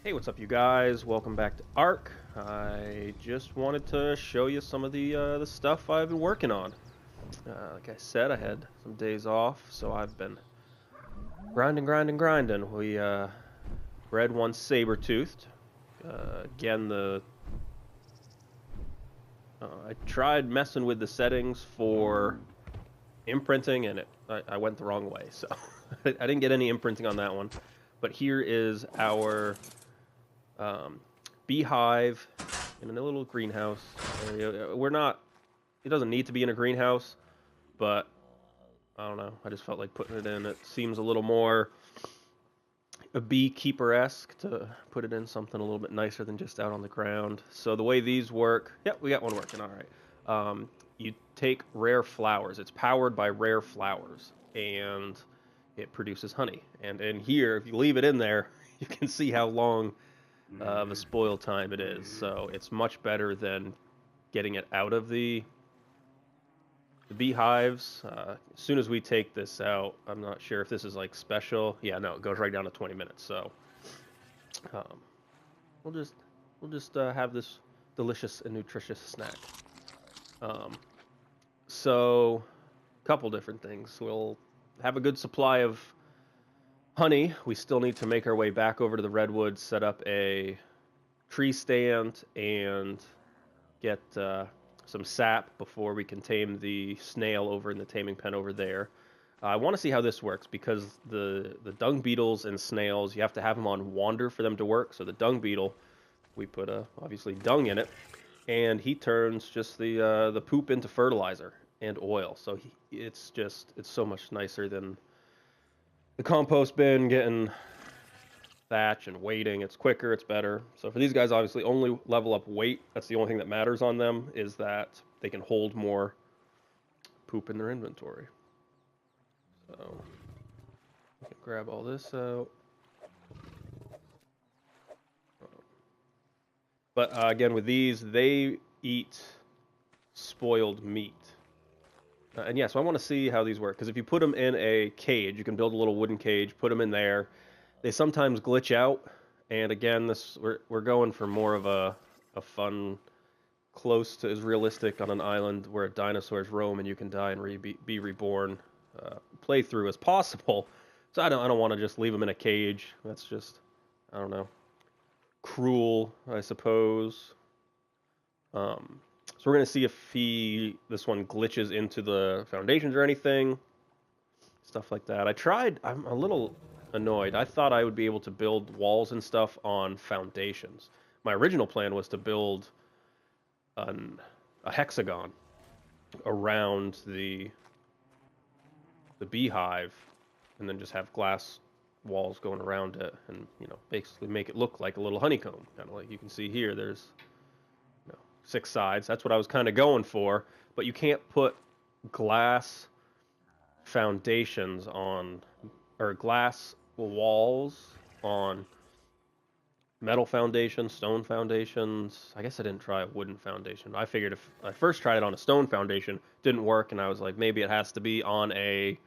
Hey, what's up, you guys? Welcome back to Ark. I just wanted to show you some of the stuff I've been working on. Like I said, I had some days off, so I've been grinding. We bred one saber-toothed. Again, I tried messing with the settings for imprinting, and I went the wrong way, so I didn't get any imprinting on that one. But here is our beehive in a little greenhouse area. It doesn't need to be in a greenhouse, but I don't know. I just felt like putting it in. It seems a little more a beekeeper-esque to put it in something a little bit nicer than just out on the ground. So the way these work, yep, we got one working, all right. You take rare flowers. It's powered by rare flowers, and it produces honey. And in here, if you leave it in there, you can see how long of a spoil time it is. So it's much better than getting it out of the beehives. As soon as we take this out, I'm not sure if this is like special. Yeah, no, it goes right down to 20 minutes. So we'll just have this delicious and nutritious snack. So a couple different things. We'll have a good supply of honey. We still need to make our way back over to the redwoods, set up a tree stand, and get some sap before we can tame the snail over in the taming pen over there. I want to see how this works because the dung beetles and snails, you have to have them on wander for them to work. So the dung beetle, we put obviously dung in it, and he turns just the poop into fertilizer and oil. So it's so much nicer than the compost bin, getting thatch and waiting. It's quicker, it's better. So for these guys, obviously, only level up weight. That's the only thing that matters on them, is that they can hold more poop in their inventory. So I can grab all this out. But again, with these, they eat spoiled meat. And yeah, so I want to see how these work, because if you put them in a cage, you can build a little wooden cage, put them in there. They sometimes glitch out, and again, we're going for more of a fun, close to as realistic on an island where dinosaurs roam and you can die and be reborn playthrough as possible. So I don't want to just leave them in a cage. That's just, I don't know, cruel, I suppose. So we're going to see if this one glitches into the foundations or anything. Stuff like that. I'm a little annoyed. I thought I would be able to build walls and stuff on foundations. My original plan was to build a hexagon around the beehive and then just have glass walls going around it and, basically make it look like a little honeycomb. Kind of like you can see here, there's 6 sides. That's what I was kind of going for, but you can't put glass foundations on, or glass walls on metal foundations, stone foundations. I guess I didn't try a wooden foundation. I figured if I first tried it on a stone foundation, didn't work, and I was like, maybe it has to be on a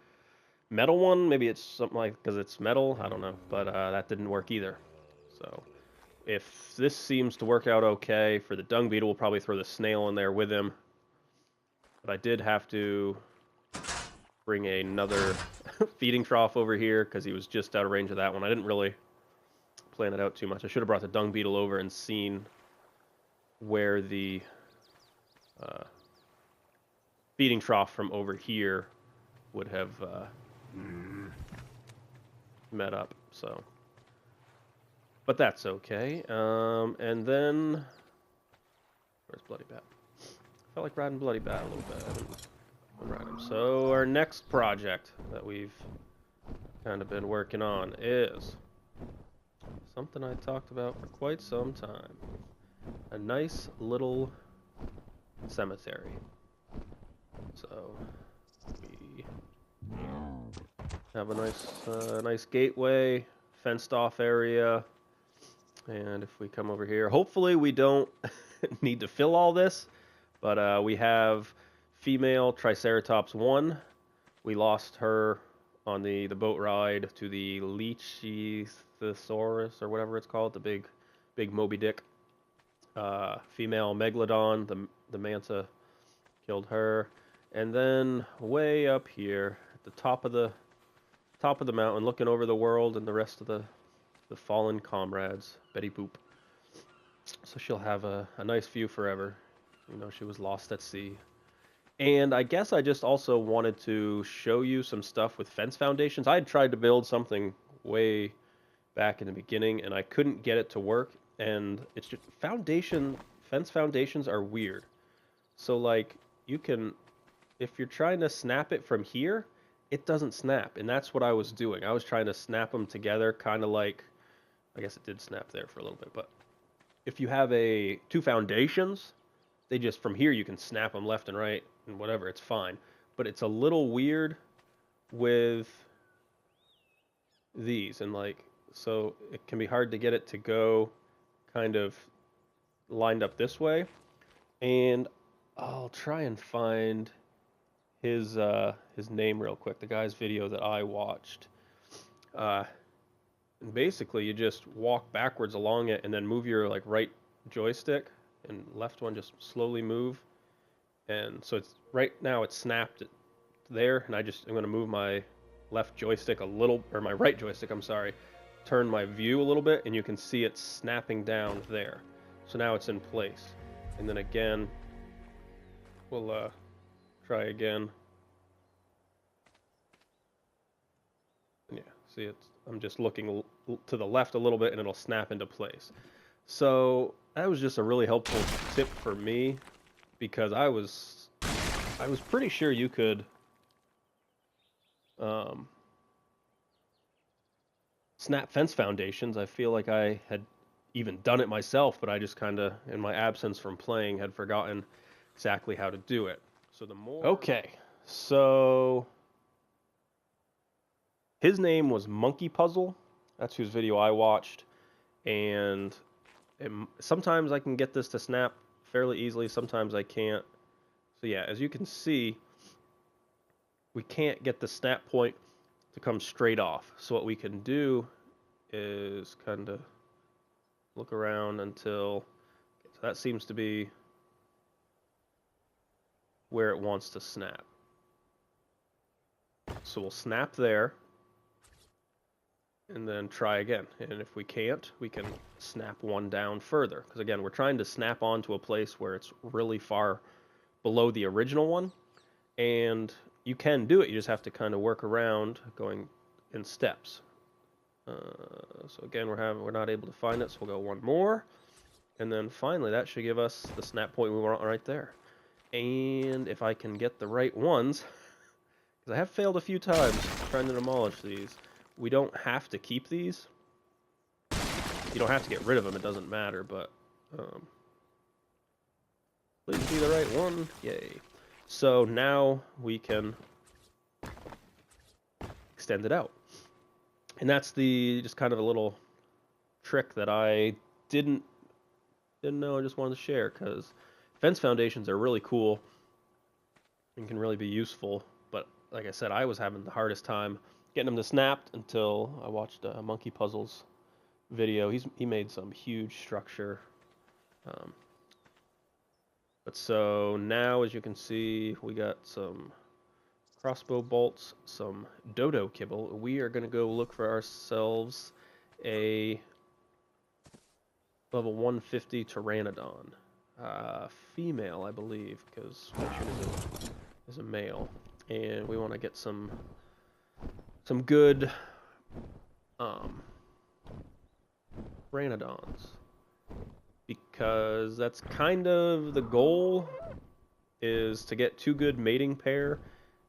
metal one. Maybe it's something like, because it's metal, I don't know, but that didn't work either. So if this seems to work out okay for the dung beetle, we'll probably throw the snail in there with him. But I did have to bring another feeding trough over here because he was just out of range of that one. I didn't really plan it out too much. I should have brought the dung beetle over and seen where the feeding trough from over here would have met up. So, but that's okay. And then where's Bloody Bat? Felt like riding Bloody Bat a little bit. I didn't ride him. So our next project that we've kind of been working on is something I talked about for quite some time. A nice little cemetery. So we have a nice gateway, fenced off area. And if we come over here, hopefully we don't need to fill all this, but we have female Triceratops 1. We lost her on the boat ride to the Leachiosaurus or whatever it's called, the big Moby Dick. Female megalodon, the manta killed her, and then way up here at the top of the mountain, looking over the world and the rest of the fallen comrades, Betty Boop. So she'll have a nice view forever. You know, she was lost at sea. And I guess I just also wanted to show you some stuff with fence foundations. I had tried to build something way back in the beginning, and I couldn't get it to work. And it's just fence foundations are weird. So like you can, if you're trying to snap it from here, it doesn't snap. And that's what I was doing. I was trying to snap them together, kind of like, I guess it did snap there for a little bit, but if you have two foundations, they just, from here you can snap them left and right and whatever, it's fine. But it's a little weird with these, and like, so it can be hard to get it to go kind of lined up this way. And I'll try and find his name real quick, the guy's video that I watched. And basically you just walk backwards along it and then move your like right joystick and left one, just slowly move. And so it's right now it's snapped there, and I'm going to move my left joystick a little, or my right joystick, I'm sorry, turn my view a little bit, and you can see it snapping down there. So now it's in place. And then again, we'll try again. Yeah, see, I'm just looking to the left a little bit, and it'll snap into place. So that was just a really helpful tip for me, because I was pretty sure you could snap fence foundations. I feel like I had even done it myself, but I just kind of, in my absence from playing, had forgotten exactly how to do it. So okay, so his name was MtnManPablo. That's whose video I watched, and sometimes I can get this to snap fairly easily, sometimes I can't. So yeah, as you can see, we can't get the snap point to come straight off. So what we can do is kind of look around until, so that seems to be where it wants to snap. So we'll snap there, and then try again. And if we can't, we can snap one down further. Because again, we're trying to snap onto a place where it's really far below the original one. And you can do it, you just have to kind of work around going in steps. So again, we're not able to find it, so we'll go one more. And then finally, that should give us the snap point we want right there. And if I can get the right ones, because I have failed a few times trying to demolish these. We don't have to keep these. You don't have to get rid of them, it doesn't matter, but please be the right one. Yay. So now we can extend it out. And that's just kind of a little trick that I didn't know, I just wanted to share, because fence foundations are really cool and can really be useful. But like I said, I was having the hardest time getting them to snap until I watched MtnManPablo's video. He made some huge structure. But so now, as you can see, we got some crossbow bolts, some dodo kibble. We are going to go look for ourselves a level 150 pteranodon. Female, I believe, because Richard is a male. And we want to get some good pteranodons, because that's kind of the goal, is to get two good mating pair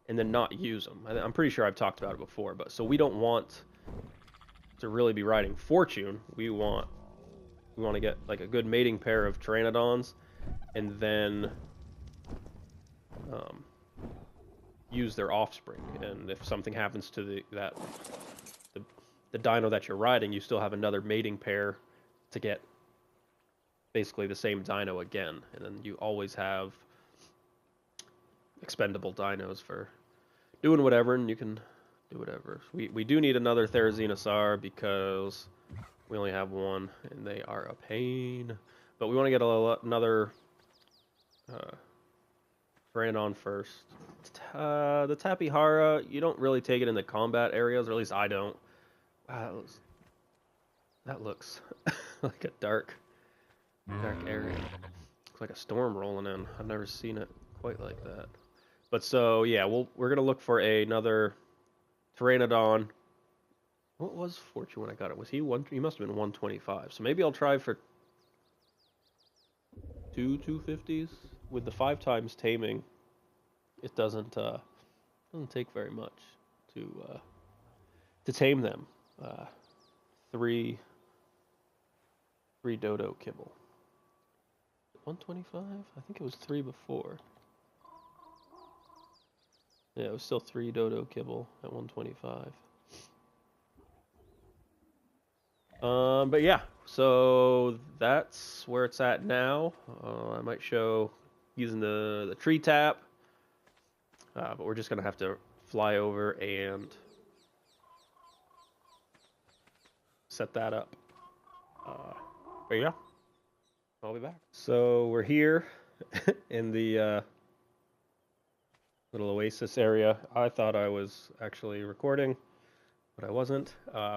and then not use them. I'm pretty sure I've talked about it before, but so we don't want to really be riding fortune. We want to get like a good mating pair of pteranodons, and then use their offspring. And if something happens to the dino that you're riding, you still have another mating pair to get basically the same dino again. And then you always have expendable dinos for doing whatever, and you can do whatever. We do need another Therizinosaur because we only have one, and they are a pain. But we want to get another Pteranodon first. The Tapihara, you don't really take it in the combat areas, or at least I don't. Wow, that looks like a dark area. Looks like a storm rolling in. I've never seen it quite like that. But so yeah, we're gonna look for another Pteranodon. What was Fortune when I got it? Was he one? He must have been 125. So maybe I'll try for two 250s with the 5 times taming. It doesn't take very much to tame them. 3 dodo kibble. 125? I think it was 3 before. Yeah, it was still 3 dodo kibble at 125. But yeah, so that's where it's at now. I might show using the tree tap, but we're just gonna have to fly over and set that up. But yeah, I'll be back. So we're here in the little oasis area. I thought I was actually recording, but I wasn't.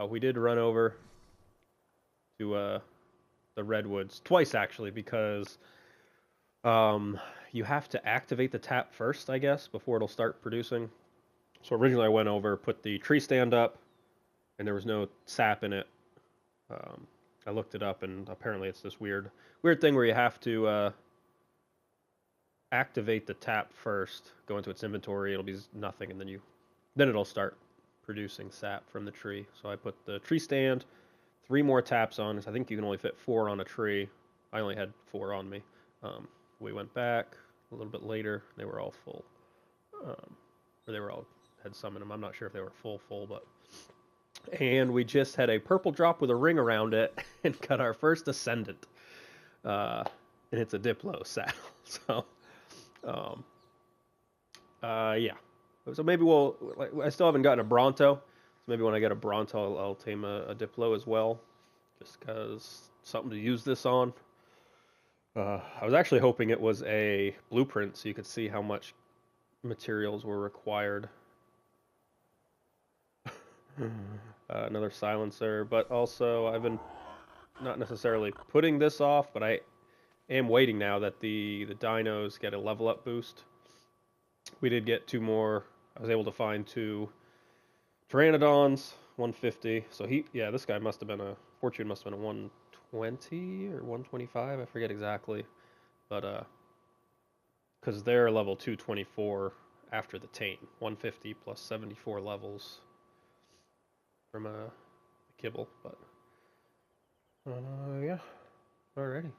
We did run over to the redwoods twice actually, because you have to activate the tap first, I guess, before it'll start producing. So originally I went over, put the tree stand up, and there was no sap in it. I looked it up, and apparently it's this weird thing where you have to activate the tap first, go into its inventory, it'll be nothing, and then it'll start producing sap from the tree. So I put the tree stand, 3 more taps on, because I think you can only fit 4 on a tree. I only had 4 on me. We went back a little bit later, they were all full. Or they were all had some in them. I'm not sure if they were full, but... And we just had a purple drop with a ring around it and got our first Ascendant. And it's a Diplo saddle. So, yeah. So maybe I still haven't gotten a Bronto. So maybe when I get a Bronto, I'll tame a Diplo as well. Just because something to use this on. I was actually hoping it was a blueprint so you could see how much materials were required. Another silencer, but also I've been not necessarily putting this off, but I am waiting now that the dinos get a level up boost. We did get 2 more. I was able to find 2 Pteranodons, 150. So this guy must have been Fortune must have been a 120 or 125. I forget exactly, but because they're level 224 after the tame, 150 plus 74 levels. From a kibble, but yeah, alrighty.